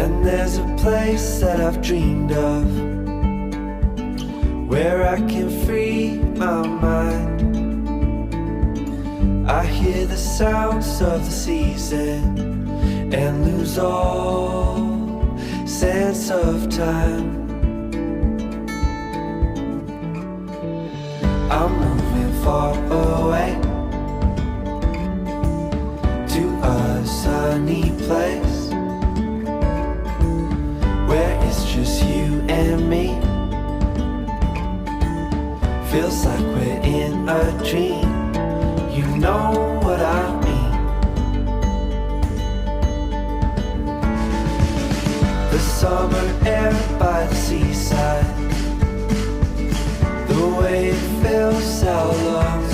And there's a place that I've dreamed of, where I can free my mind. I hear the sounds of the season and lose all sense of time. I'm moving far away to a sunny place where it's just you and me. Feels like we're in a dream. You know what I mean. The summer air by the seaside, the way it fills our lungs.